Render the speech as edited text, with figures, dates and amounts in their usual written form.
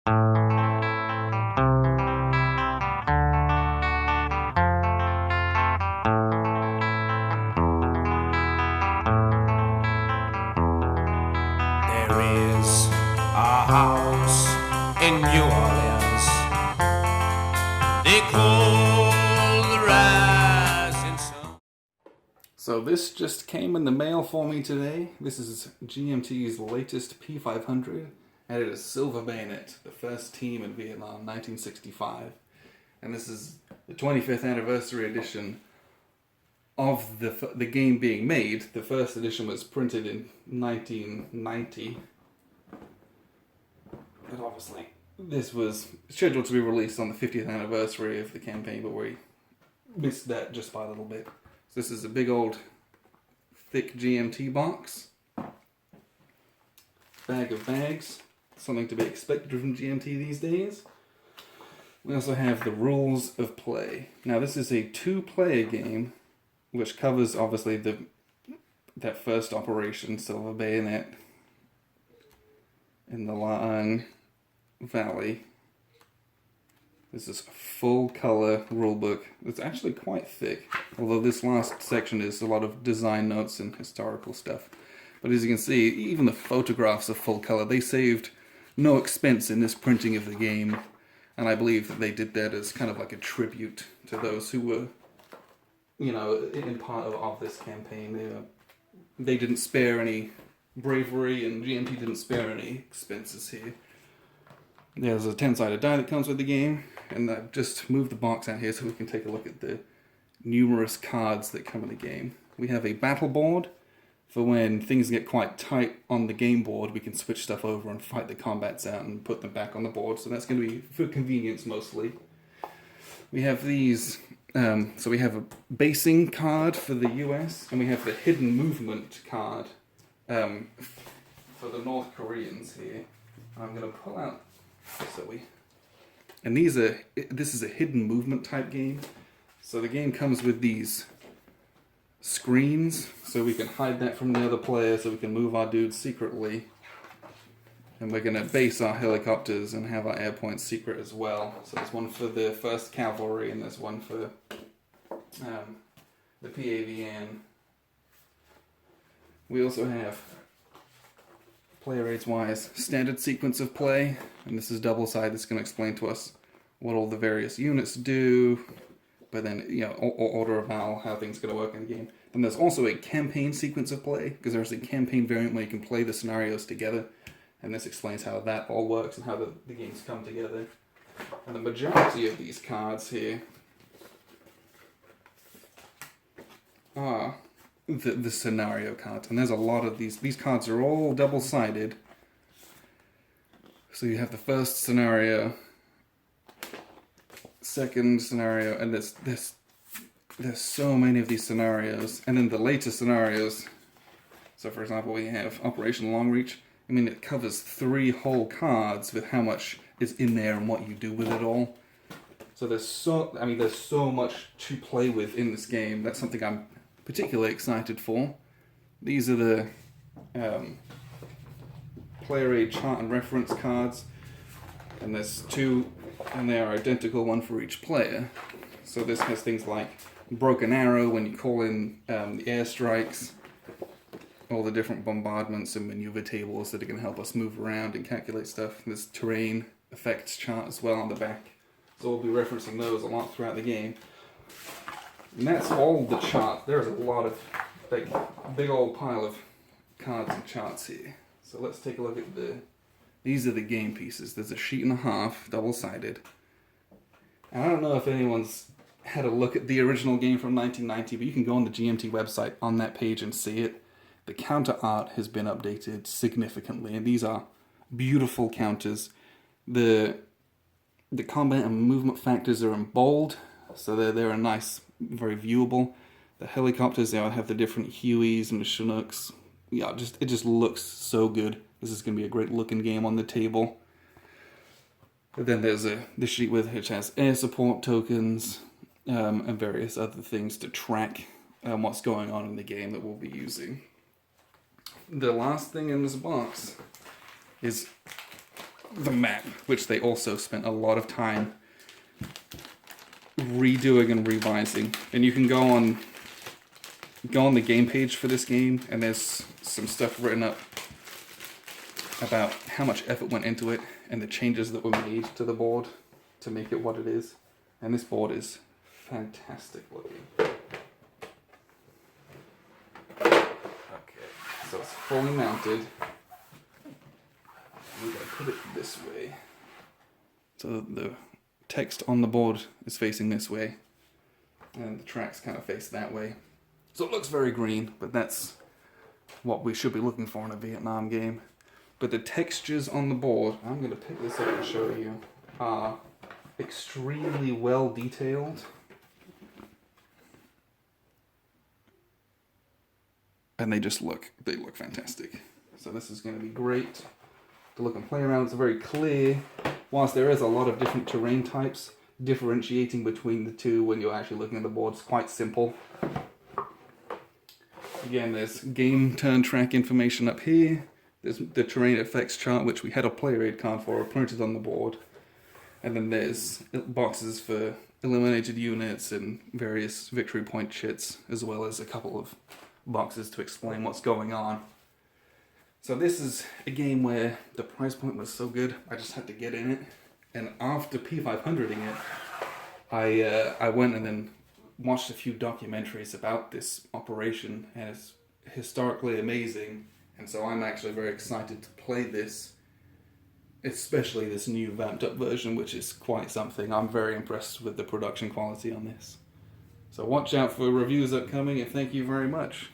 There is a house in New Orleans they call the Rising Sun. So this just came in the mail for me today. This is GMT's latest P500, and it is Silver Bayonet, the first team in Vietnam, 1965. And this is the 25th anniversary edition of the game being made. The first edition was printed in 1990. But obviously, this was scheduled to be released on the 50th anniversary of the campaign, but we missed that just by a little bit. So this is a big old thick GMT box. Bag of bags. Something to be expected from GMT these days. We also have the rules of play. Now this is a two-player game, which covers obviously that first operation, Silver Bayonet, in the Laang Valley. This is a full-color rulebook. It's actually quite thick, although this last section is a lot of design notes and historical stuff. But as you can see, even the photographs are full color. They saved no expense in this printing of the game, and I believe that they did that as kind of like a tribute to those who were, you know, in part of this campaign. They didn't spare any bravery, and GMT didn't spare any expenses here. There's a 10-sided die that comes with the game, and I've just moved the box out here so we can take a look at the numerous cards that come in the game. We have a battle board for when things get quite tight on the game board. We can switch stuff over and fight the combats out and put them back on the board, so that's going to be for convenience mostly. We have these, so we have a basing card for the US, and we have the hidden movement card for the North Koreans here. I'm going to pull out, and this is a hidden movement type game. So the game comes with these screens, so we can hide that from the other player, so we can move our dudes secretly. And we're going to base our helicopters and have our air points secret as well. So there's one for the 1st Cavalry, and there's one for the PAVN. We also have, player aids wise, standard sequence of play, and this is double-sided. It's going to explain to us what all the various units do, but then, you know, order of battle, how things are going to work in the game. Then there's also a campaign sequence of play, because there's a campaign variant where you can play the scenarios together, and this explains how that all works and how the games come together. And the majority of these cards here are the scenario cards, and there's a lot of these. These cards are all double-sided. So you have the first scenario, second scenario, and there's so many of these scenarios, and then the later scenarios. So for example, we have Operation Long Reach. I mean, it covers 3 whole cards with how much is in there and what you do with it all. So there's so much to play with in this game. That's something I'm particularly excited for. These are the player aid chart and reference cards, and there's 2, and they are identical, one for each player. So this has things like broken arrow when you call in the airstrikes, all the different bombardments and maneuver tables that are going to help us move around and calculate stuff. There's terrain effects chart as well on the back, so we'll be referencing those a lot throughout the game. And that's all the chart. There's a lot of big old pile of cards and charts here. So let's take a look at these are the game pieces. There's a sheet and a half, double-sided. And I don't know if anyone's had a look at the original game from 1990, but you can go on the GMT website on that page and see it. The counter art has been updated significantly, and these are beautiful counters. The combat and movement factors are in bold, so they're a nice, very viewable. The helicopters, they have the different Hueys and the Chinooks. Yeah, it just looks so good. This is going to be a great looking game on the table. But then there's this sheet which has air support tokens and various other things to track what's going on in the game that we'll be using. The last thing in this box is the map, which they also spent a lot of time redoing and revising. And you can go on the game page for this game, and there's some stuff written up about how much effort went into it and the changes that were made to the board to make it what it is. And this board is fantastic looking. Okay, so it's fully mounted. We're going to put it this way. So the text on the board is facing this way, and the tracks kind of face that way. So it looks very green, but that's what we should be looking for in a Vietnam game. But the textures on the board, I'm going to pick this up and show you, are extremely well detailed. And they look fantastic. So this is going to be great to look and play around. It's very clear. Whilst there is a lot of different terrain types, differentiating between the two when you're actually looking at the board is quite simple. Again, there's game turn track information up here. There's the terrain effects chart, which we had a player aid card for, printed on the board. And then there's boxes for eliminated units and various victory point chits, as well as a couple of boxes to explain what's going on. So this is a game where the price point was so good, I just had to get in it. And after P500ing it, I went and then watched a few documentaries about this operation, and it's historically amazing. And so I'm actually very excited to play this, especially this new vamped up version, which is quite something. I'm very impressed with the production quality on this. So watch out for reviews upcoming, and thank you very much.